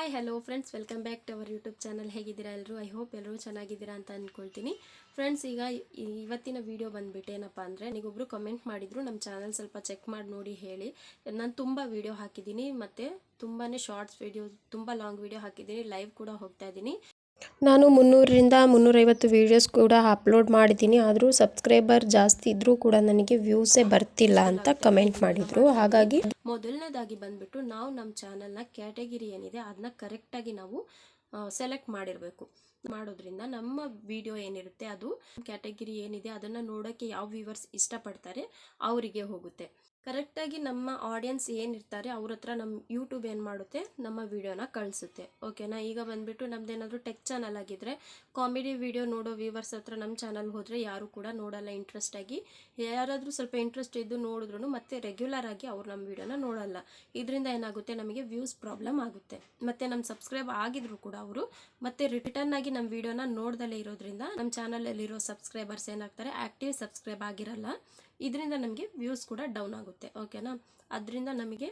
Hi hello friends, welcome back to our YouTube channel. ಹೇಗಿದ್ದೀರಾ ಎಲ್ಲರೂ? I hope ಎಲ್ಲರೂ ಚೆನ್ನಾಗಿದ್ದೀರಾ ಅಂತ ಅಂದ್ಕೊಳ್ತೀನಿ. ಫ್ರೆಂಡ್ಸ್, ಈಗ ಇವತ್ತಿನ ವೀಡಿಯೋ ಬಂದುಬಿಟ್ಟು ಏನಪ್ಪ ಅಂದರೆ, ನೀಗೊಬ್ಬರು ಕಮೆಂಟ್ ಮಾಡಿದ್ರು ನಮ್ಮ ಚಾನಲ್ ಸ್ವಲ್ಪ ಚೆಕ್ ಮಾಡಿ ನೋಡಿ ಹೇಳಿ. ನಾನು ತುಂಬ ವೀಡಿಯೋ ಹಾಕಿದ್ದೀನಿ ಮತ್ತು ತುಂಬಾ ಶಾರ್ಟ್ಸ್ ವೀಡಿಯೋ, ತುಂಬ ಲಾಂಗ್ ವೀಡಿಯೋ ಹಾಕಿದ್ದೀನಿ, ಲೈವ್ ಕೂಡ ಹೋಗ್ತಾ ಇದ್ದೀನಿ. ನಾನು 300ರಿಂದ 350 ವೀಡಿಯೋಸ್ ಕೂಡ ಅಪ್ಲೋಡ್ ಮಾಡಿದ್ದೀನಿ. ಆದರೂ ಸಬ್ಸ್ಕ್ರೈಬರ್ ಜಾಸ್ತಿ ಇದ್ದರೂ ಕೂಡ ನನಗೆ ವ್ಯೂಸೇ ಬರ್ತಿಲ್ಲ ಅಂತ ಕಮೆಂಟ್ ಮಾಡಿದರು. ಹಾಗಾಗಿ ಮೊದಲನೇದಾಗಿ ಬಂದುಬಿಟ್ಟು ನಾವು ನಮ್ಮ ಚಾನಲ್ನ ಕ್ಯಾಟಗಿರಿ ಏನಿದೆ ಅದನ್ನ ಕರೆಕ್ಟಾಗಿ ನಾವು ಸೆಲೆಕ್ಟ್ ಮಾಡಿರಬೇಕು. ಮಾಡೋದ್ರಿಂದ ನಮ್ಮ ವಿಡಿಯೋ ಏನಿರುತ್ತೆ ಅದು ಕ್ಯಾಟಗಿರಿ ಏನಿದೆ ಅದನ್ನು ನೋಡೋಕ್ಕೆ ಯಾವ ವ್ಯೂವರ್ಸ್ ಇಷ್ಟಪಡ್ತಾರೆ ಅವರಿಗೆ ಹೋಗುತ್ತೆ. ಕರೆಕ್ಟಾಗಿ ನಮ್ಮ ಆಡಿಯನ್ಸ್ ಏನಿರ್ತಾರೆ ಅವ್ರ ಹತ್ರ ನಮ್ಮ ಯೂಟ್ಯೂಬ್ ಏನು ಮಾಡುತ್ತೆ, ನಮ್ಮ ವಿಡಿಯೋನ ಕಳಿಸುತ್ತೆ. ಓಕೆನಾ? ಈಗ ಬಂದುಬಿಟ್ಟು ನಮ್ಮದೇನಾದರೂ ಟೆಕ್ ಚಾನಲ್ ಆಗಿದ್ದರೆ ಕಾಮಿಡಿ ವಿಡಿಯೋ ನೋಡೋ ವ್ಯೂವರ್ಸ್ ಹತ್ರ ನಮ್ಮ ಚಾನಲ್ಗೆ ಹೋದರೆ ಯಾರು ಕೂಡ ನೋಡಲ್ಲ ಇಂಟ್ರೆಸ್ಟಾಗಿ. ಯಾರಾದರೂ ಸ್ವಲ್ಪ ಇಂಟ್ರೆಸ್ಟ್ ಇದ್ದು ನೋಡಿದ್ರು ಮತ್ತೆ ರೆಗ್ಯುಲರ್ ಆಗಿ ಅವ್ರು ನಮ್ಮ ವಿಡಿಯೋನ ನೋಡಲ್ಲ. ಇದರಿಂದ ಏನಾಗುತ್ತೆ, ನಮಗೆ ವ್ಯೂಸ್ ಪ್ರಾಬ್ಲಮ್ ಆಗುತ್ತೆ. ಮತ್ತು ನಮ್ಮ ಸಬ್ಸ್ಕ್ರೈಬ್ ಆಗಿದ್ರು ಕೂಡ ಅವರು ಮತ್ತೆ ರಿಟರ್ನ್ ಆಗಿ ನಮ್ಮ ವಿಡಿಯೋನ ನೋಡ್ದಲೇ ಇರೋದ್ರಿಂದ ನಮ್ಮ ಚಾನಲಲ್ಲಿರೋ ಸಬ್ಸ್ಕ್ರೈಬರ್ಸ್ ಏನಾಗ್ತಾರೆ, ಆ್ಯಕ್ಟಿವ್ ಸಬ್ಸ್ಕ್ರೈಬ್ ಆಗಿರಲ್ಲ. ಇದರಿಂದ ನಮಗೆ ವ್ಯೂಸ್ ಕೂಡ ಡೌನ್ ಆಗುತ್ತೆ. ಓಕೆನಾ? ಅದರಿಂದ ನಮಗೆ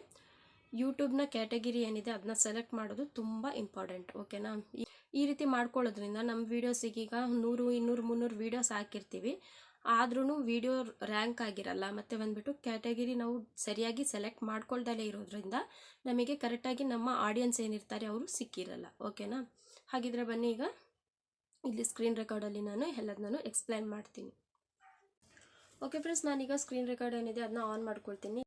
ಯೂಟ್ಯೂಬ್ನ ಕ್ಯಾಟಗಿರಿ ಏನಿದೆ ಅದನ್ನ ಸೆಲೆಕ್ಟ್ ಮಾಡೋದು ತುಂಬ ಇಂಪಾರ್ಟೆಂಟ್. ಓಕೆನಾ? ಈ ರೀತಿ ಮಾಡ್ಕೊಳ್ಳೋದ್ರಿಂದ ನಮ್ಮ ವೀಡಿಯೋಸಿಗೀಗ 100, 200, 300 ವೀಡಿಯೋಸ್ ಹಾಕಿರ್ತೀವಿ, ಆದ್ರೂ ವಿಡಿಯೋ ರ್ಯಾಂಕ್ ಆಗಿರಲ್ಲ. ಮತ್ತು ಬಂದುಬಿಟ್ಟು ಕ್ಯಾಟಗಿರಿ ನಾವು ಸರಿಯಾಗಿ ಸೆಲೆಕ್ಟ್ ಮಾಡ್ಕೊಳ್ದಲೇ ಇರೋದ್ರಿಂದ ನಮಗೆ ಕರೆಕ್ಟಾಗಿ ನಮ್ಮ ಆಡಿಯನ್ಸ್ ಏನಿರ್ತಾರೆ ಅವರು ಸಿಕ್ಕಿರಲ್ಲ. ಓಕೆನಾ? ಹಾಗಿದ್ರೆ ಬನ್ನಿ, ಈಗ ಇಲ್ಲಿ ಸ್ಕ್ರೀನ್ ರೆಕಾರ್ಡಲ್ಲಿ ನಾನು ಎಲ್ಲದನ್ನೂ ಎಕ್ಸ್ಪ್ಲೈನ್ ಮಾಡ್ತೀನಿ. ಓಕೆ ಫ್ರೆಂಡ್ಸ್, ನಾನೀಗ ಸ್ಕ್ರೀನ್ ರೆಕಾರ್ಡ್ ಏನಿದೆ ಅದನ್ನ ಆನ್ ಮಾಡ್ಕೊಳ್ತೀನಿ.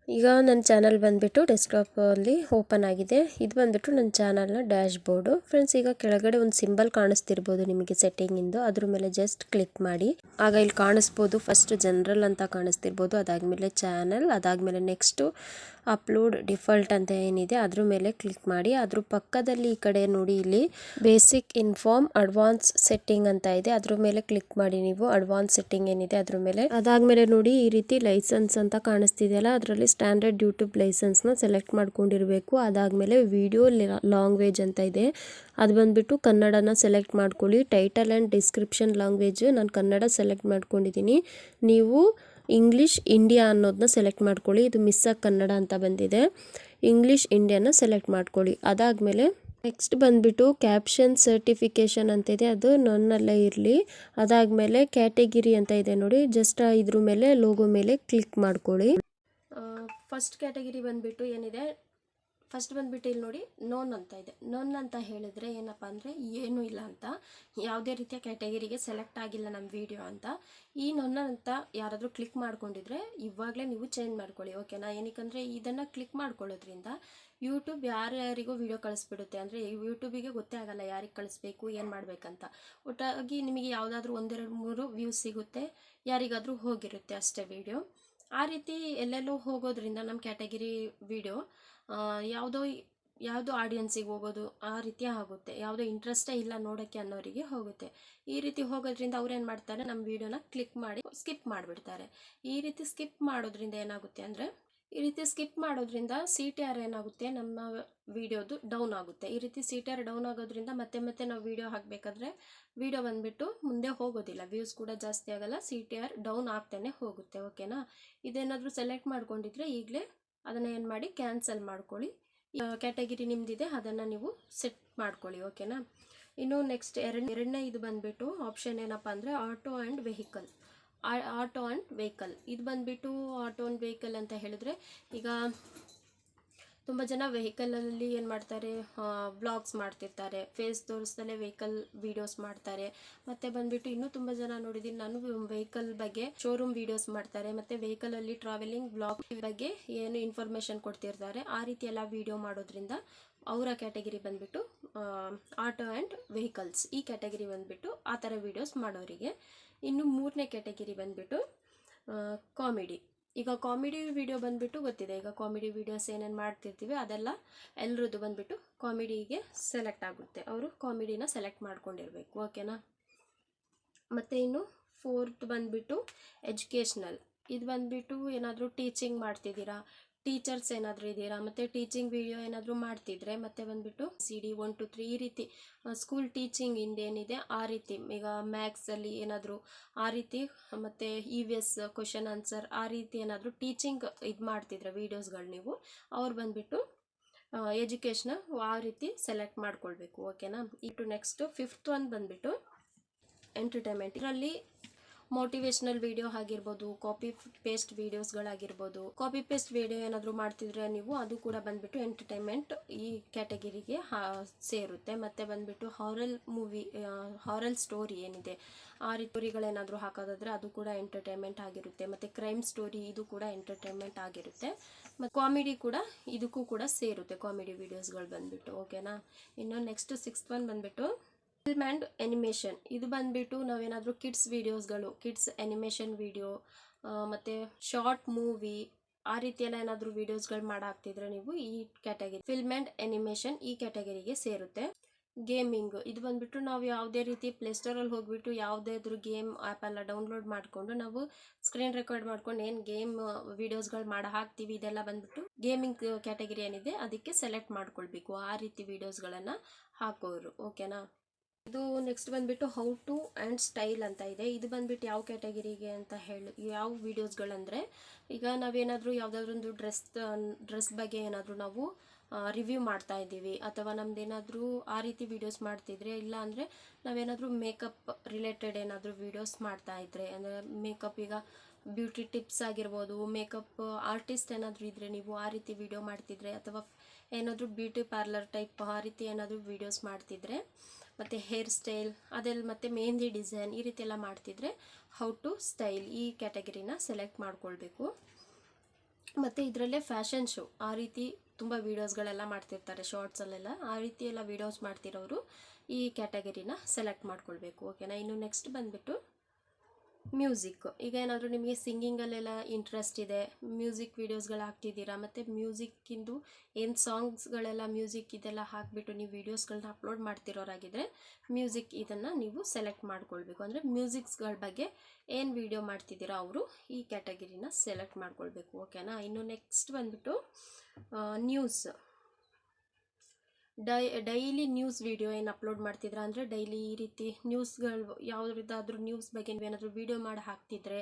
ಈಗ ನನ್ನ ಚಾನಲ್ ಬಂದುಬಿಟ್ಟು ಡೆಸ್ಕ್ಟಾಪಲ್ಲಿ ಓಪನ್ ಆಗಿದೆ. ಇದು ಬಂದುಬಿಟ್ಟು ನನ್ನ ಚಾನಲ್ನ ಡ್ಯಾಶ್ ಬೋರ್ಡು. ಫ್ರೆಂಡ್ಸ್, ಈಗ ಕೆಳಗಡೆ ಒಂದು ಸಿಂಬಲ್ ಕಾಣಿಸ್ತಿರ್ಬೋದು ನಿಮಗೆ ಸೆಟ್ಟಿಂಗಿಂದು, ಅದ್ರ ಮೇಲೆ ಜಸ್ಟ್ ಕ್ಲಿಕ್ ಮಾಡಿ. ಆಗ ಇಲ್ಲಿ ಕಾಣಿಸ್ಬೋದು, ಫಸ್ಟ್ ಜನರಲ್ ಅಂತ ಕಾಣಿಸ್ತಿರ್ಬೋದು, ಅದಾದಮೇಲೆ ಚಾನಲ್, ಅದಾದಮೇಲೆ ನೆಕ್ಸ್ಟು ಅಪ್ಲೋಡ್ ಡಿಫಾಲ್ಟ್ ಅಂತ ಏನಿದೆ ಅದ್ರ ಮೇಲೆ ಕ್ಲಿಕ್ ಮಾಡಿ. ಅದ್ರ ಪಕ್ಕದಲ್ಲಿ ಈ ಕಡೆ ನೋಡಿ, ಇಲ್ಲಿ ಬೇಸಿಕ್ ಇನ್ಫಾರ್ಮ್ ಅಡ್ವಾನ್ಸ್ ಸೆಟ್ಟಿಂಗ್ ಅಂತ ಇದೆ, ಅದ್ರ ಮೇಲೆ ಕ್ಲಿಕ್ ಮಾಡಿ ನೀವು. ಅಡ್ವಾನ್ಸ್ ಸೆಟ್ಟಿಂಗ್ ಏನಿದೆ ಅದ್ರ ಮೇಲೆ, ಅದಾದಮೇಲೆ ನೋಡಿ ಈ ರೀತಿ ಲೈಸೆನ್ಸ್ ಅಂತ ಕಾಣಿಸ್ತಿದೆಯಲ್ಲ, ಅದರಲ್ಲಿ ಸ್ಟ್ಯಾಂಡರ್ಡ್ ಯೂಟ್ಯೂಬ್ ಲೈಸೆನ್ಸ್ನ ಸೆಲೆಕ್ಟ್ ಮಾಡ್ಕೊಂಡಿರಬೇಕು. ಅದಾದಮೇಲೆ ವಿಡಿಯೋ ಲ್ಯಾಂಗ್ವೇಜ್ ಅಂತ ಇದೆ, ಅದು ಬಂದುಬಿಟ್ಟು ಕನ್ನಡನ ಸೆಲೆಕ್ಟ್ ಮಾಡ್ಕೊಳ್ಳಿ. ಟೈಟಲ್ ಆ್ಯಂಡ್ ಡಿಸ್ಕ್ರಿಪ್ಷನ್ ಲ್ಯಾಂಗ್ವೇಜ್ ನಾನು ಕನ್ನಡ ಸೆಲೆಕ್ಟ್ ಮಾಡ್ಕೊಂಡಿದ್ದೀನಿ. ನೀವು ಇಂಗ್ಲೀಷ್ ಇಂಡಿಯಾ ಅನ್ನೋದನ್ನ ಸೆಲೆಕ್ಟ್ ಮಾಡ್ಕೊಳ್ಳಿ. ಇದು ಮಿಸ್ಸಾಗಿ ಕನ್ನಡ ಅಂತ ಬಂದಿದೆ, ಇಂಗ್ಲೀಷ್ ಇಂಡಿಯಾನ ಸೆಲೆಕ್ಟ್ ಮಾಡ್ಕೊಳ್ಳಿ. ಅದಾದಮೇಲೆ ನೆಕ್ಸ್ಟ್ ಬಂದುಬಿಟ್ಟು ಕ್ಯಾಪ್ಷನ್ ಸರ್ಟಿಫಿಕೇಷನ್ ಅಂತ ಇದೆ, ಅದು ನನ್ನಲ್ಲೇ ಇರಲಿ. ಅದಾದಮೇಲೆ ಕ್ಯಾಟಗಿರಿ ಅಂತ ಇದೆ ನೋಡಿ, ಜಸ್ಟ್ ಇದ್ರ ಮೇಲೆ ಲೋಗೋ ಮೇಲೆ ಕ್ಲಿಕ್ ಮಾಡ್ಕೊಳ್ಳಿ. ಫಸ್ಟ್ ಕ್ಯಾಟಗಿರಿ ಬಂದುಬಿಟ್ಟು ಏನಿದೆ, ಫಸ್ಟ್ ಬಂದುಬಿಟ್ಟು ಇಲ್ಲಿ ನೋಡಿ ನೋನ್ ಅಂತ ಇದೆ. ನೋನ್ ಅಂತ ಹೇಳಿದ್ರೆ ಏನಪ್ಪ ಅಂದರೆ ಏನೂ ಇಲ್ಲ ಅಂತ, ಯಾವುದೇ ರೀತಿಯ ಕ್ಯಾಟಗಿರಿಗೆ ಸೆಲೆಕ್ಟ್ ಆಗಿಲ್ಲ ನಮ್ಮ ವಿಡಿಯೋ ಅಂತ. ಈ ನೋನ್ ಅಂತ ಯಾರಾದರೂ ಕ್ಲಿಕ್ ಮಾಡ್ಕೊಂಡಿದ್ರೆ ಇವಾಗಲೇ ನೀವು ಚೇಂಜ್ ಮಾಡ್ಕೊಳ್ಳಿ. ಓಕೆನಾ? ಏನಕ್ಕಂದರೆ ಇದನ್ನು ಕ್ಲಿಕ್ ಮಾಡ್ಕೊಳ್ಳೋದ್ರಿಂದ ಯೂಟ್ಯೂಬ್ ಯಾರ್ಯಾರಿಗೂ ವಿಡಿಯೋ ಕಳಿಸ್ಬಿಡುತ್ತೆ. ಅಂದರೆ ಯೂಟ್ಯೂಬಿಗೆ ಗೊತ್ತೇ ಆಗಲ್ಲ ಯಾರಿಗೆ ಕಳಿಸ್ಬೇಕು, ಏನು ಮಾಡಬೇಕಂತ. ಒಟ್ಟಾಗಿ ನಿಮಗೆ ಯಾವುದಾದ್ರೂ 1, 2, 3 ವ್ಯೂಸ್ ಸಿಗುತ್ತೆ, ಯಾರಿಗಾದರೂ ಹೋಗಿರುತ್ತೆ ಅಷ್ಟೇ ವಿಡಿಯೋ. ಆ ರೀತಿ ಎಲ್ಲೆಲ್ಲೋ ಹೋಗೋದ್ರಿಂದ ನಮ್ಮ ಕ್ಯಾಟಗಿರಿ ವಿಡಿಯೋ ಯಾವುದೋ ಆಡಿಯನ್ಸಿಗೆ ಹೋಗೋದು ಆ ರೀತಿ ಆಗುತ್ತೆ. ಯಾವುದೋ ಇಂಟ್ರೆಸ್ಟೇ ಇಲ್ಲ ನೋಡೋಕ್ಕೆ ಅನ್ನೋರಿಗೆ ಹೋಗುತ್ತೆ. ಈ ರೀತಿ ಹೋಗೋದ್ರಿಂದ ಅವ್ರು ಏನು ಮಾಡ್ತಾರೆ, ನಮ್ಮ ವಿಡಿಯೋನ ಕ್ಲಿಕ್ ಮಾಡಿ ಸ್ಕಿಪ್ ಮಾಡಿಬಿಡ್ತಾರೆ. ಈ ರೀತಿ ಸ್ಕಿಪ್ ಮಾಡೋದ್ರಿಂದ ಏನಾಗುತ್ತೆ ಅಂದರೆ, CTR ಏನಾಗುತ್ತೆ, ನಮ್ಮ ವಿಡಿಯೋದು ಡೌನ್ ಆಗುತ್ತೆ. ಈ ರೀತಿ CTR ಡೌನ್ ಆಗೋದ್ರಿಂದ ಮತ್ತೆ ನಾವು ವಿಡಿಯೋ ಹಾಕಬೇಕಾದ್ರೆ ವಿಡಿಯೋ ಬಂದುಬಿಟ್ಟು ಮುಂದೆ ಹೋಗೋದಿಲ್ಲ, ವ್ಯೂಸ್ ಕೂಡ ಜಾಸ್ತಿ ಆಗಲ್ಲ, CTR ಡೌನ್ ಆಗ್ತಾನೆ ಹೋಗುತ್ತೆ. ಓಕೆನಾ? ಇದೇನಾದರೂ ಸೆಲೆಕ್ಟ್ ಮಾಡ್ಕೊಂಡಿದ್ರೆ ಈಗಲೇ ಅದನ್ನು ಏನು ಮಾಡಿ ಕ್ಯಾನ್ಸಲ್ ಮಾಡ್ಕೊಳ್ಳಿ. ಕ್ಯಾಟಗಿರಿ ನಿಮ್ಮದಿದೆ ಅದನ್ನು ನೀವು ಸೆಟ್ ಮಾಡ್ಕೊಳ್ಳಿ. ಓಕೆನಾ? ಇನ್ನು ನೆಕ್ಸ್ಟ್ ಎರಡನೇ ಇದು ಬಂದುಬಿಟ್ಟು ಆಪ್ಷನ್ ಏನಪ್ಪ ಅಂದರೆ ಆಟೋ ಆ್ಯಂಡ್ ವೆಹಿಕಲ್. ಇದು ಬಂದುಬಿಟ್ಟು ಆಟೋ ಆ್ಯಂಡ್ ವೆಹಿಕಲ್ ಅಂತ ಹೇಳಿದ್ರೆ, ಈಗ ತುಂಬ ಜನ ವೆಹಿಕಲಲ್ಲಿ ಏನು ಮಾಡ್ತಾರೆ, ವ್ಲಾಗ್ಸ್ ಮಾಡ್ತಿರ್ತಾರೆ, ಫೇಸ್ ತೋರಿಸ್ದಲೇ ವೆಹಿಕಲ್ ವೀಡಿಯೋಸ್ ಮಾಡ್ತಾರೆ. ಮತ್ತು ಬಂದುಬಿಟ್ಟು ಇನ್ನೂ ತುಂಬ ಜನ ನೋಡಿದ್ದೀನಿ ನಾನು, ವೆಹಿಕಲ್ ಬಗ್ಗೆ ಶೋರೂಮ್ ವೀಡಿಯೋಸ್ ಮಾಡ್ತಾರೆ. ಮತ್ತು ವೆಹಿಕಲಲ್ಲಿ ಟ್ರಾವೆಲಿಂಗ್ ವ್ಲಾಗ್ ಬಗ್ಗೆ ಏನು ಇನ್ಫಾರ್ಮೇಷನ್ ಕೊಡ್ತಿರ್ತಾರೆ. ಆ ರೀತಿ ಎಲ್ಲ ವೀಡಿಯೋ ಮಾಡೋದ್ರಿಂದ ಅವರ ಕ್ಯಾಟಗಿರಿ ಬಂದುಬಿಟ್ಟು ಆಟೋ ಆ್ಯಂಡ್ ವೆಹಿಕಲ್ಸ್. ಈ ಕ್ಯಾಟಗಿರಿ ಬಂದುಬಿಟ್ಟು ಆ ಥರ ವೀಡಿಯೋಸ್ ಮಾಡೋರಿಗೆ. ಇನ್ನು ಮೂರನೇ ಕ್ಯಾಟಗಿರಿ ಬಂದುಬಿಟ್ಟು ಕಾಮಿಡಿ. ಈಗ ಕಾಮಿಡಿ ವಿಡಿಯೋ ಬಂದುಬಿಟ್ಟು ಗೊತ್ತಿದೆ, ಈಗ ಕಾಮಿಡಿ ವೀಡಿಯೋಸ್ ಏನೇನು ಮಾಡ್ತಿರ್ತೀವಿ ಅದೆಲ್ಲ ಎಲ್ಲರದ್ದು ಬಂದುಬಿಟ್ಟು ಕಾಮಿಡಿಗೆ ಸೆಲೆಕ್ಟ್ ಆಗುತ್ತೆ. ಅವರು ಕಾಮಿಡಿನ ಸೆಲೆಕ್ಟ್ ಮಾಡ್ಕೊಂಡಿರಬೇಕು, ಓಕೆನಾ. ಮತ್ತು ಇನ್ನು ಫೋರ್ತ್ ಬಂದುಬಿಟ್ಟು ಎಜುಕೇಷ್ನಲ್. ಇದು ಬಂದುಬಿಟ್ಟು ಏನಾದರೂ ಟೀಚಿಂಗ್ ಮಾಡ್ತಿದ್ದೀರಾ, ಟೀಚರ್ಸ್ ಏನಾದರೂ ಇದ್ದೀರಾ, ಮತ್ತು ಟೀಚಿಂಗ್ ವಿಡಿಯೋ ಏನಾದರೂ ಮಾಡ್ತಿದ್ರೆ, ಮತ್ತು ಬಂದುಬಿಟ್ಟು CD 1 2 3 ಈ ರೀತಿ ಸ್ಕೂಲ್ ಟೀಚಿಂಗ್ ಇಂದೇನಿದೆ ಆ ರೀತಿ, ಈಗ ಮ್ಯಾಥ್ಸಲ್ಲಿ ಏನಾದರೂ ಆ ರೀತಿ, ಮತ್ತು EVS ಕ್ವಶನ್ ಆನ್ಸರ್ ಆ ರೀತಿ ಏನಾದರೂ ಟೀಚಿಂಗ್ ಇದು ಮಾಡ್ತಿದ್ರೆ ವೀಡಿಯೋಸ್ಗಳು ನೀವು, ಅವ್ರು ಬಂದುಬಿಟ್ಟು ಎಜುಕೇಷ್ನ ಆ ರೀತಿ ಸೆಲೆಕ್ಟ್ ಮಾಡ್ಕೊಳ್ಬೇಕು, ಓಕೆನಾ. ಇಟ್ಟು ನೆಕ್ಸ್ಟು ಫಿಫ್ತ್ ಒಂದು ಬಂದುಬಿಟ್ಟು ಎಂಟರ್ಟೈನ್ಮೆಂಟ್. ಇದರಲ್ಲಿ ಮೋಟಿವೇಶ್ನಲ್ ವಿಡಿಯೋ ಆಗಿರ್ಬೋದು, ಕಾಪಿ ಪೇಸ್ಟ್ ವೀಡಿಯೋಸ್ಗಳಾಗಿರ್ಬೋದು. ಕಾಪಿ ಪೇಸ್ಟ್ ವಿಡಿಯೋ ಏನಾದರೂ ಮಾಡ್ತಿದ್ರೆ ನೀವು, ಅದು ಕೂಡ ಬಂದುಬಿಟ್ಟು ಎಂಟರ್ಟೈನ್ಮೆಂಟ್ ಈ ಕ್ಯಾಟಗಿರಿಗೆ ಸೇರುತ್ತೆ. ಮತ್ತು ಬಂದುಬಿಟ್ಟು ಹಾರಲ್ ಮೂವಿ, ಹಾರಲ್ ಸ್ಟೋರಿ ಏನಿದೆ ಆ ರೀತಿ ಸ್ಟೋರಿಗಳೇನಾದರೂ ಹಾಕೋದಾದರೆ ಅದು ಕೂಡ ಎಂಟರ್ಟೈನ್ಮೆಂಟ್ ಆಗಿರುತ್ತೆ. ಮತ್ತು ಕ್ರೈಮ್ ಸ್ಟೋರಿ ಇದು ಕೂಡ ಎಂಟರ್ಟೈನ್ಮೆಂಟ್ ಆಗಿರುತ್ತೆ. ಮತ್ತು ಕಾಮಿಡಿ ಕೂಡ ಇದಕ್ಕೂ ಕೂಡ ಸೇರುತ್ತೆ, ಕಾಮಿಡಿ ವೀಡಿಯೋಸ್ಗಳು ಬಂದುಬಿಟ್ಟು, ಓಕೆನಾ. ಇನ್ನು ನೆಕ್ಸ್ಟ್ ಸಿಕ್ಸ್ತ್ ಒನ್ ಬಂದುಬಿಟ್ಟು ಫಿಲ್ಮ್ ಆ್ಯಂಡ್ ಅನಿಮೇಷನ್. ಇದು ಬಂದುಬಿಟ್ಟು ನಾವೇನಾದರೂ ಕಿಡ್ಸ್ ವೀಡಿಯೋಸ್ಗಳು, ಕಿಡ್ಸ್ ಅನಿಮೇಷನ್ ವೀಡಿಯೋ, ಮತ್ತು ಶಾರ್ಟ್ ಮೂವಿ ಆ ರೀತಿಯೆಲ್ಲ ಏನಾದರೂ ವೀಡಿಯೋಸ್ಗಳು ಮಾಡಾಕ್ತಿದ್ರೆ ನೀವು ಈ ಕ್ಯಾಟಗರಿ ಫಿಲ್ಮ್ ಆ್ಯಂಡ್ ಅನಿಮೇಷನ್ ಈ ಕ್ಯಾಟಗರಿಗೆ ಸೇರುತ್ತೆ. ಗೇಮಿಂಗ್. ಇದು ಬಂದುಬಿಟ್ಟು ನಾವು ಯಾವುದೇ ರೀತಿ ಪ್ಲೇಸ್ಟೋರಲ್ಲಿ ಹೋಗ್ಬಿಟ್ಟು ಯಾವುದಾದ್ರೂ ಗೇಮ್ ಆ್ಯಪೆಲ್ಲ ಡೌನ್ಲೋಡ್ ಮಾಡಿಕೊಂಡು ನಾವು ಸ್ಕ್ರೀನ್ ರೆಕಾರ್ಡ್ ಮಾಡ್ಕೊಂಡು ಏನು ಗೇಮ್ ವೀಡಿಯೋಸ್ಗಳು ಮಾಡಿ ಹಾಕ್ತೀವಿ, ಇದೆಲ್ಲ ಬಂದುಬಿಟ್ಟು ಗೇಮಿಂಗ್ ಕ್ಯಾಟಗರಿ ಏನಿದೆ ಅದಕ್ಕೆ ಸೆಲೆಕ್ಟ್ ಮಾಡ್ಕೊಳ್ಬೇಕು, ಆ ರೀತಿ ವೀಡಿಯೋಸ್ಗಳನ್ನು ಹಾಕೋರು, ಓಕೆನಾ. ಇದು ನೆಕ್ಸ್ಟ್ ಬಂದುಬಿಟ್ಟು ಹೌ ಟು ಆ್ಯಂಡ್ ಸ್ಟೈಲ್ ಅಂತ ಇದೆ. ಇದು ಬಂದುಬಿಟ್ಟು ಯಾವ ಕ್ಯಾಟಗಿರಿಗೆ ಅಂತ ಹೇಳಿ, ಯಾವ ವೀಡಿಯೋಸ್ಗಳಂದರೆ, ಈಗ ನಾವೇನಾದರೂ ಯಾವುದಾದ್ರೊಂದು ಡ್ರೆಸ್ ಬಗ್ಗೆ ಏನಾದರೂ ನಾವು ರಿವ್ಯೂ ಮಾಡ್ತಾ ಇದ್ದೀವಿ, ಅಥವಾ ನಮ್ದೇನಾದರೂ ಆ ರೀತಿ ವೀಡಿಯೋಸ್ ಮಾಡ್ತಿದ್ರೆ, ಇಲ್ಲ ಅಂದರೆ ನಾವೇನಾದರೂ ಮೇಕಪ್ ರಿಲೇಟೆಡ್ ಏನಾದರೂ ವೀಡಿಯೋಸ್ ಮಾಡ್ತಾ ಇದ್ದರೆ, ಅಂದರೆ ಮೇಕಪ್, ಈಗ ಬ್ಯೂಟಿ ಟಿಪ್ಸ್ ಆಗಿರ್ಬೋದು, ಮೇಕಪ್ ಆರ್ಟಿಸ್ಟ್ ಏನಾದರೂ ಇದ್ದರೆ ನೀವು ಆ ರೀತಿ ವೀಡಿಯೋ ಮಾಡ್ತಿದ್ರೆ, ಅಥವಾ ಏನಾದರೂ ಬ್ಯೂಟಿ ಪಾರ್ಲರ್ ಟೈಪ್ ಆ ರೀತಿ ಏನಾದರೂ ವೀಡಿಯೋಸ್ ಮಾಡ್ತಿದ್ರೆ, ಮತ್ತು ಹೇರ್ ಸ್ಟೈಲ್ ಅದೆಲ್ಲ, ಮತ್ತು ಮೆಹಂದಿ ಡಿಸೈನ್ ಈ ರೀತಿ ಎಲ್ಲ ಮಾಡ್ತಿದ್ರೆ ಹೌ ಟು ಸ್ಟೈಲ್ ಈ ಕ್ಯಾಟಗರಿನ ಸೆಲೆಕ್ಟ್ ಮಾಡ್ಕೊಳ್ಬೇಕು. ಮತ್ತು ಇದರಲ್ಲೇ ಫ್ಯಾಷನ್ ಶೋ ಆ ರೀತಿ ತುಂಬ ವೀಡಿಯೋಸ್ಗಳೆಲ್ಲ ಮಾಡ್ತಿರ್ತಾರೆ, ಶಾರ್ಟ್ಸಲ್ಲೆಲ್ಲ ಆ ರೀತಿ ಎಲ್ಲ ವೀಡಿಯೋಸ್ ಮಾಡ್ತಿರೋರು ಈ ಕ್ಯಾಟಗರಿನ ಸೆಲೆಕ್ಟ್ ಮಾಡ್ಕೊಳ್ಬೇಕು, ಓಕೆನಾ. ಇನ್ನು ನೆಕ್ಸ್ಟ್ ಬಂದುಬಿಟ್ಟು ಮ್ಯೂಸಿಕ್. ಈಗ ಏನಾದರೂ ನಿಮಗೆ ಸಿಂಗಿಂಗಲ್ಲೆಲ್ಲ ಇಂಟ್ರೆಸ್ಟ್ ಇದೆ, ಮ್ಯೂಸಿಕ್ ವೀಡಿಯೋಸ್ಗಳು ಹಾಕ್ತಿದ್ದೀರಾ, ಮತ್ತು ಮ್ಯೂಸಿಕ್ಕಿಂದು ಏನು ಸಾಂಗ್ಸ್ಗಳೆಲ್ಲ ಮ್ಯೂಸಿಕ್ ಇದೆಲ್ಲ ಹಾಕಿಬಿಟ್ಟು ನೀವು ವೀಡಿಯೋಸ್ಗಳನ್ನ ಅಪ್ಲೋಡ್ ಮಾಡ್ತಿರೋರಾಗಿದ್ದರೆ ಮ್ಯೂಸಿಕ್ ಇದನ್ನು ನೀವು ಸೆಲೆಕ್ಟ್ ಮಾಡ್ಕೊಳ್ಬೇಕು. ಅಂದರೆ ಮ್ಯೂಸಿಕ್ಸ್ಗಳ ಬಗ್ಗೆ ಏನು ವೀಡಿಯೋ ಮಾಡ್ತಿದ್ದೀರಾ ಅವರು ಈ ಕ್ಯಾಟಗಿರಿನ ಸೆಲೆಕ್ಟ್ ಮಾಡ್ಕೊಳ್ಬೇಕು, ಓಕೆನಾ. ಇನ್ನು ನೆಕ್ಸ್ಟ್ ಬಂದುಬಿಟ್ಟು ನ್ಯೂಸ್. ಡೈಲಿ ನ್ಯೂಸ್ ವೀಡಿಯೋ ಏನು ಅಪ್ಲೋಡ್ ಮಾಡ್ತಿದ್ರ, ಅಂದರೆ ಡೈಲಿ ಈ ರೀತಿ ನ್ಯೂಸ್ಗಳು ಯಾವುದಾದ್ರೂ ನ್ಯೂಸ್ ಬಗ್ಗೆ ನೀವೇನಾದರೂ ವೀಡಿಯೋ ಮಾಡಿ ಹಾಕ್ತಿದ್ರೆ,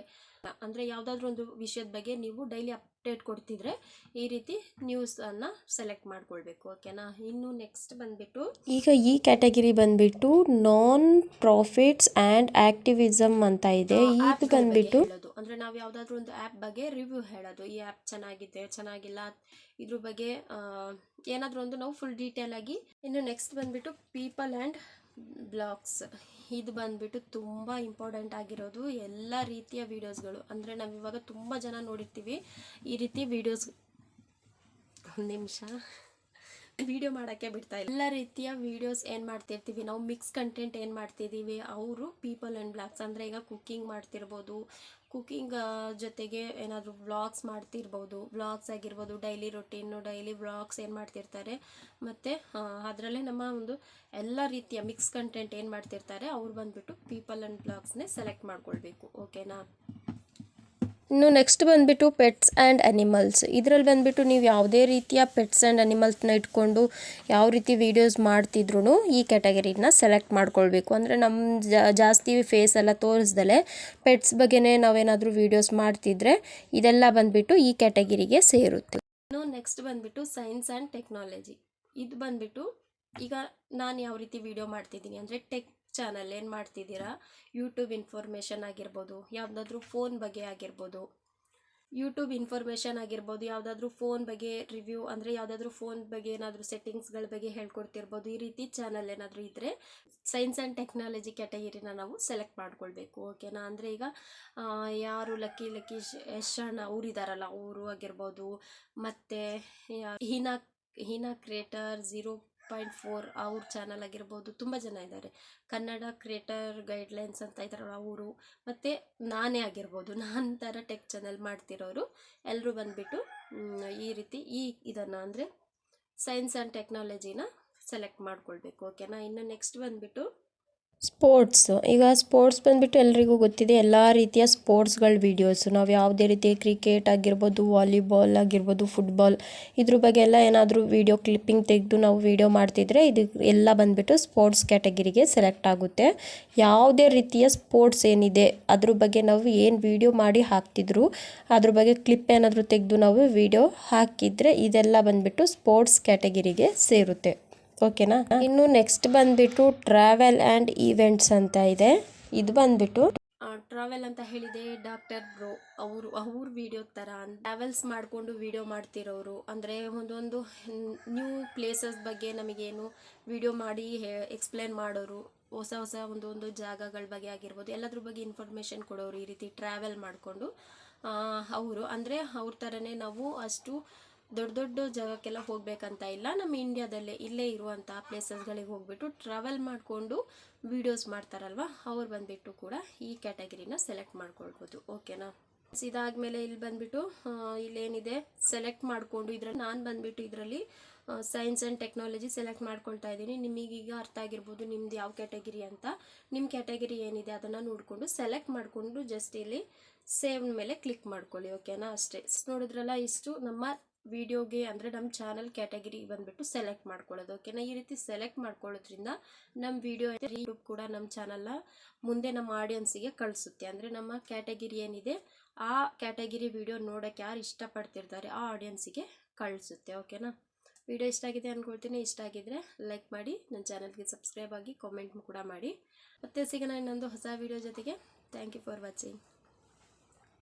ಅಂದರೆ ಯಾವುದಾದ್ರೂ ಒಂದು ವಿಷಯದ ಬಗ್ಗೆ ನೀವು ಡೈಲಿ ಅಪ್ಡೇಟ್ ಕೊಡ್ತಿದ್ರೆ ಈ ರೀತಿ ನ್ಯೂಸನ್ನು ಸೆಲೆಕ್ಟ್ ಮಾಡ್ಕೊಳ್ಬೇಕು, ಓಕೆನಾ. ಇನ್ನು ನೆಕ್ಸ್ಟ್ ಬಂದುಬಿಟ್ಟು ಈಗ ಈ ಕ್ಯಾಟಗಿರಿ ಬಂದುಬಿಟ್ಟು ನಾನ್ ಪ್ರಾಫಿಟ್ಸ್ ಆ್ಯಂಡ್ ಆ್ಯಕ್ಟಿವಿಸಮ್ ಅಂತ ಇದೆ. ಇದು ಬಂದುಬಿಟ್ಟು ಅಂದರೆ ನಾವು ಯಾವುದಾದ್ರೂ ಒಂದು ಆ್ಯಪ್ ಬಗ್ಗೆ ರಿವ್ಯೂ ಹೇಳೋದು, ಈ ಆ್ಯಪ್ ಚೆನ್ನಾಗಿದೆ ಚೆನ್ನಾಗಿಲ್ಲ ಇದ್ರ ಬಗ್ಗೆ ಏನಾದರೂ ಒಂದು ನಾವು ಫುಲ್ ಡೀಟೇಲ್ ಆಗಿ. ಇನ್ನು ನೆಕ್ಸ್ಟ್ ಬಂದುಬಿಟ್ಟು ಪೀಪಲ್ ಆ್ಯಂಡ್ ಬ್ಲಾಗ್ಸ್. ಇದು ಬಂದುಬಿಟ್ಟು ತುಂಬ ಇಂಪಾರ್ಟೆಂಟ್ ಆಗಿರೋದು ಎಲ್ಲ ರೀತಿಯ ವೀಡಿಯೋಸ್ಗಳು. ಅಂದರೆ ನಾವು ಇವಾಗ ತುಂಬ ಜನ ನೋಡಿರ್ತೀವಿ ಈ ರೀತಿ ವೀಡಿಯೋಸ್, ಒಂದು ನಿಮಿಷ ವೀಡಿಯೋ ಮಾಡೋಕ್ಕೆ ಬಿಡ್ತಾ ಇಲ್ಲ, ಎಲ್ಲ ರೀತಿಯ ವೀಡಿಯೋಸ್ ಏನು ಮಾಡ್ತಿರ್ತೀವಿ ನಾವು, ಮಿಕ್ಸ್ ಕಂಟೆಂಟ್ ಏನು ಮಾಡ್ತಿದ್ದೀವಿ ಅವರು ಪೀಪಲ್ ಆ್ಯಂಡ್ ಬ್ಲಾಗ್ಸ್. ಅಂದರೆ ಈಗ ಕುಕ್ಕಿಂಗ್ ಮಾಡ್ತಿರ್ಬೋದು, ಕುಕ್ಕಿಂಗ್ ಜೊತೆಗೆ ಏನಾದರೂ ವ್ಲಾಗ್ಸ್ ಮಾಡ್ತಿರ್ಬೋದು, ವ್ಲಾಗ್ಸ್ ಆಗಿರ್ಬೋದು, ಡೈಲಿ ರೊಟೀನು ಡೈಲಿ ವ್ಲಾಗ್ಸ್ ಏನು ಮಾಡ್ತಿರ್ತಾರೆ, ಮತ್ತು ಅದರಲ್ಲೇ ನಮ್ಮ ಒಂದು ಎಲ್ಲ ರೀತಿಯ ಮಿಕ್ಸ್ ಕಂಟೆಂಟ್ ಏನು ಮಾಡ್ತಿರ್ತಾರೆ ಅವ್ರು ಬಂದುಬಿಟ್ಟು ಪೀಪಲ್ ಆ್ಯಂಡ್ ಬ್ಲಾಗ್ಸ್ನೇ ಸೆಲೆಕ್ಟ್ ಮಾಡ್ಕೊಳ್ಬೇಕು, ಓಕೆನಾ. ಇನ್ನು ನೆಕ್ಸ್ಟ್ ಬಂದುಬಿಟ್ಟು ಪೆಟ್ಸ್ ಆ್ಯಂಡ್ ಅನಿಮಲ್ಸ್. ಇದರಲ್ಲಿ ಬಂದುಬಿಟ್ಟು ನೀವು ಯಾವುದೇ ರೀತಿಯ ಪೆಟ್ಸ್ ಆ್ಯಂಡ್ ಅನಿಮಲ್ಸ್ನ ಇಟ್ಕೊಂಡು ಯಾವ ರೀತಿ ವೀಡಿಯೋಸ್ ಮಾಡ್ತಿದ್ರು ಈ ಕ್ಯಾಟಗರಿನ ಸೆಲೆಕ್ಟ್ ಮಾಡ್ಕೊಳ್ಬೇಕು. ಅಂದರೆ ನಮ್ಮ ಜಾಸ್ತಿ ಫೇಸ್ ಎಲ್ಲ ತೋರಿಸ್ದಲೇ ಪೆಟ್ಸ್ ಬಗ್ಗೆನೇ ನಾವೇನಾದರೂ ವೀಡಿಯೋಸ್ ಮಾಡ್ತಿದ್ರೆ ಇದೆಲ್ಲ ಬಂದುಬಿಟ್ಟು ಈ ಕ್ಯಾಟಗರಿಗೆ ಸೇರುತ್ತೆ. ಇನ್ನು ನೆಕ್ಸ್ಟ್ ಬಂದುಬಿಟ್ಟು ಸೈನ್ಸ್ ಆ್ಯಂಡ್ ಟೆಕ್ನಾಲಜಿ. ಇದು ಬಂದುಬಿಟ್ಟು ಈಗ ನಾನು ಯಾವ ರೀತಿ ವೀಡಿಯೋ ಮಾಡ್ತಿದ್ದೀನಿ ಅಂದರೆ ಟೆಕ್ ಚಾನಲ್ ಏನು ಮಾಡ್ತಿದ್ದೀರಾ, ಯೂಟ್ಯೂಬ್ ಇನ್ಫಾರ್ಮೇಷನ್ ಆಗಿರ್ಬೋದು, ಯಾವುದಾದ್ರೂ ಫೋನ್ ಬಗ್ಗೆ ಆಗಿರ್ಬೋದು, ಯೂಟ್ಯೂಬ್ ಇನ್ಫಾರ್ಮೇಷನ್ ಆಗಿರ್ಬೋದು, ಯಾವುದಾದ್ರೂ ಫೋನ್ ಬಗ್ಗೆ ರಿವ್ಯೂ ಅಂದರೆ ಯಾವುದಾದ್ರೂ ಫೋನ್ ಬಗ್ಗೆ ಏನಾದರೂ ಸೆಟ್ಟಿಂಗ್ಸ್ಗಳ ಬಗ್ಗೆ ಹೇಳ್ಕೊಡ್ತಿರ್ಬೋದು. ಈ ರೀತಿ ಚಾನಲ್ ಏನಾದರೂ ಇದ್ದರೆ ಸೈನ್ಸ್ ಆ್ಯಂಡ್ ಟೆಕ್ನಾಲಜಿ ಕ್ಯಾಟಗಿರಿನ ನಾವು ಸೆಲೆಕ್ಟ್ ಮಾಡ್ಕೊಳ್ಬೇಕು. ಓಕೆನಾ. ಅಂದರೆ ಈಗ ಯಾರು ಲಕ್ಕಿ ಯಶಣ್ಣ ಅವರಿದ್ದಾರಲ್ಲ ಅವರು ಆಗಿರ್ಬೋದು, ಮತ್ತು ಹೀನಾ ಕ್ರಿಯೇಟರ್ 0.4 ಅವ್ರ ಚಾನಲ್ ಆಗಿರ್ಬೋದು, ತುಂಬ ಜನ ಇದ್ದಾರೆ. ಕನ್ನಡ ಕ್ರಿಯೇಟರ್ ಗೈಡ್ಲೈನ್ಸ್ ಅಂತ ಇದ್ದಾರಲ್ಲ ಅವರು, ಮತ್ತು ನಾನೇ ಆಗಿರ್ಬೋದು, ನಾನು ಥರ ಟೆಕ್ ಚಾನಲ್ ಮಾಡ್ತಿರೋರು ಎಲ್ಲರೂ ಬಂದುಬಿಟ್ಟು ಈ ರೀತಿ ಇದನ್ನು ಅಂದರೆ ಸೈನ್ಸ್ ಆ್ಯಂಡ್ ಟೆಕ್ನಾಲಜಿನ ಸೆಲೆಕ್ಟ್ ಮಾಡ್ಕೊಳ್ಬೇಕು. ಓಕೆನಾ. ಇನ್ನು ನೆಕ್ಸ್ಟ್ ಬಂದುಬಿಟ್ಟು ಸ್ಪೋರ್ಟ್ಸ್. ಈಗ ಸ್ಪೋರ್ಟ್ಸ್ ಬಂದುಬಿಟ್ಟು ಎಲ್ರಿಗೂ ಗೊತ್ತಿದೆ, ಎಲ್ಲ ರೀತಿಯ ಸ್ಪೋರ್ಟ್ಸ್ಗಳ ವೀಡಿಯೋಸು ನಾವು ಯಾವುದೇ ರೀತಿ ಕ್ರಿಕೆಟ್ ಆಗಿರ್ಬೋದು, ವಾಲಿಬಾಲ್ ಆಗಿರ್ಬೋದು, ಫುಟ್ಬಾಲ್ ಇದ್ರ ಬಗ್ಗೆ ಎಲ್ಲ ಏನಾದರೂ ವೀಡಿಯೋ ಕ್ಲಿಪ್ಪಿಂಗ್ ತೆಗೆದು ನಾವು ವೀಡಿಯೋ ಮಾಡ್ತಿದ್ರೆ ಇದು ಎಲ್ಲ ಬಂದುಬಿಟ್ಟು ಸ್ಪೋರ್ಟ್ಸ್ ಕ್ಯಾಟಗಿರಿಗೆ ಸೆಲೆಕ್ಟ್ ಆಗುತ್ತೆ. ಯಾವುದೇ ರೀತಿಯ ಸ್ಪೋರ್ಟ್ಸ್ ಏನಿದೆ ಅದ್ರ ಬಗ್ಗೆ ನಾವು ಏನು ವೀಡಿಯೋ ಮಾಡಿ ಹಾಕ್ತಿದ್ರು ಅದ್ರ ಬಗ್ಗೆ ಕ್ಲಿಪ್ ಏನಾದರೂ ತೆಗೆದು ನಾವು ವೀಡಿಯೋ ಹಾಕಿದರೆ ಇದೆಲ್ಲ ಬಂದುಬಿಟ್ಟು ಸ್ಪೋರ್ಟ್ಸ್ ಕ್ಯಾಟಗಿರಿಗೆ ಸೇರುತ್ತೆ. ಓಕೆನಾ. ಇನ್ನು ನೆಕ್ಸ್ಟ್ ಬಂದುಬಿಟ್ಟು ಟ್ರಾವೆಲ್ ಆ್ಯಂಡ್ ಈವೆಂಟ್ಸ್ ಅಂತ ಇದೆ. ಇದು ಬಂದುಬಿಟ್ಟು ಟ್ರಾವೆಲ್ ಅಂತ ಹೇಳಿದೆ ಡಾಕ್ಟರ್ ಬ್ರೋ ಅವ್ರ ವಿಡಿಯೋ ಥರ ಟ್ರಾವೆಲ್ಸ್ ಮಾಡಿಕೊಂಡು ವಿಡಿಯೋ ಮಾಡ್ತಿರೋರು, ಅಂದರೆ ಒಂದೊಂದು ನ್ಯೂ ಪ್ಲೇಸಸ್ ಬಗ್ಗೆ ನಮಗೇನು ವಿಡಿಯೋ ಮಾಡಿ ಎಕ್ಸ್ಪ್ಲೇನ್ ಮಾಡೋರು, ಹೊಸ ಒಂದೊಂದು ಜಾಗಗಳ ಬಗ್ಗೆ ಆಗಿರ್ಬೋದು ಎಲ್ಲದ್ರ ಬಗ್ಗೆ ಇನ್ಫಾರ್ಮೇಷನ್ ಕೊಡೋರು. ಈ ರೀತಿ ಟ್ರಾವೆಲ್ ಮಾಡಿಕೊಂಡು ಅವರು ಅಂದರೆ ಅವ್ರ ಥರನೇ ನಾವು ಅಷ್ಟು ದೊಡ್ಡ ದೊಡ್ಡ ಜಾಗಕ್ಕೆಲ್ಲ ಹೋಗಬೇಕಂತ ಇಲ್ಲ, ನಮ್ಮ ಇಂಡಿಯಾದಲ್ಲೇ ಇಲ್ಲೇ ಇರುವಂಥ ಪ್ಲೇಸಸ್ಗಳಿಗೆ ಹೋಗ್ಬಿಟ್ಟು ಟ್ರಾವೆಲ್ ಮಾಡಿಕೊಂಡು ವೀಡಿಯೋಸ್ ಮಾಡ್ತಾರಲ್ವ ಅವ್ರು ಬಂದುಬಿಟ್ಟು ಕೂಡ ಈ ಕ್ಯಾಟಗಿರಿನ ಸೆಲೆಕ್ಟ್ ಮಾಡ್ಕೊಳ್ಬೋದು. ಓಕೆನಾ. ಇದಾದಮೇಲೆ ಇಲ್ಲಿ ಬಂದುಬಿಟ್ಟು ಇಲ್ಲೇನಿದೆ ಸೆಲೆಕ್ಟ್ ಮಾಡಿಕೊಂಡು ಇದರಲ್ಲಿ ನಾನು ಬಂದುಬಿಟ್ಟು ಇದರಲ್ಲಿ ಸೈನ್ಸ್ ಆ್ಯಂಡ್ ಟೆಕ್ನಾಲಜಿ ಸೆಲೆಕ್ಟ್ ಮಾಡ್ಕೊಳ್ತಾ ಇದ್ದೀನಿ. ನಿಮಗೀಗ ಅರ್ಥ ಆಗಿರ್ಬೋದು ನಿಮ್ದು ಯಾವ ಕ್ಯಾಟಗಿರಿ ಅಂತ. ನಿಮ್ಮ ಕ್ಯಾಟಗಿರಿ ಏನಿದೆ ಅದನ್ನು ನೋಡಿಕೊಂಡು ಸೆಲೆಕ್ಟ್ ಮಾಡಿಕೊಂಡು ಜಸ್ಟ್ ಇಲ್ಲಿ ಸೇವ್ ಮೇಲೆ ಕ್ಲಿಕ್ ಮಾಡ್ಕೊಳ್ಳಿ. ಓಕೆನಾ. ಅಷ್ಟೇ. ನೋಡಿದ್ರಲ್ಲ, ಇಷ್ಟು ನಮ್ಮ ವಿಡಿಯೋಗೆ ಅಂದರೆ ನಮ್ಮ ಚಾನಲ್ ಕ್ಯಾಟಗಿರಿ ಬಂದುಬಿಟ್ಟು ಸೆಲೆಕ್ಟ್ ಮಾಡ್ಕೊಳ್ಳೋದು. ಓಕೆನಾ. ಈ ರೀತಿ ಸೆಲೆಕ್ಟ್ ಮಾಡ್ಕೊಳ್ಳೋದ್ರಿಂದ ನಮ್ಮ ವಿಡಿಯೋ ಯೂಟ್ಯೂಬ್ ಕೂಡ ನಮ್ಮ ಚಾನಲ್ನ ಮುಂದೆ ನಮ್ಮ ಆಡಿಯನ್ಸಿಗೆ ಕಳಿಸುತ್ತೆ. ಅಂದರೆ ನಮ್ಮ ಕ್ಯಾಟಗಿರಿ ಏನಿದೆ ಆ ಕ್ಯಾಟಗಿರಿ ವಿಡಿಯೋ ನೋಡೋಕ್ಕೆ ಯಾರು ಇಷ್ಟಪಡ್ತಿರ್ತಾರೆ ಆ ಆಡಿಯನ್ಸಿಗೆ ಕಳಿಸುತ್ತೆ. ಓಕೆನಾ. ವಿಡಿಯೋ ಇಷ್ಟ ಆಗಿದೆ ಅಂದ್ಕೊಳ್ತೀನಿ. ಇಷ್ಟ ಆಗಿದ್ರೆ ಲೈಕ್ ಮಾಡಿ, ನನ್ನ ಚಾನಲ್ಗೆ ಸಬ್ಸ್ಕ್ರೈಬ್ ಆಗಿ ಕಾಮೆಂಟ್ ಕೂಡ ಮಾಡಿ. ಮತ್ತೆ ಸಿಗೋಣ ಇನ್ನೊಂದು ಹೊಸ ವಿಡಿಯೋ ಜೊತೆಗೆ. Thank you for watching.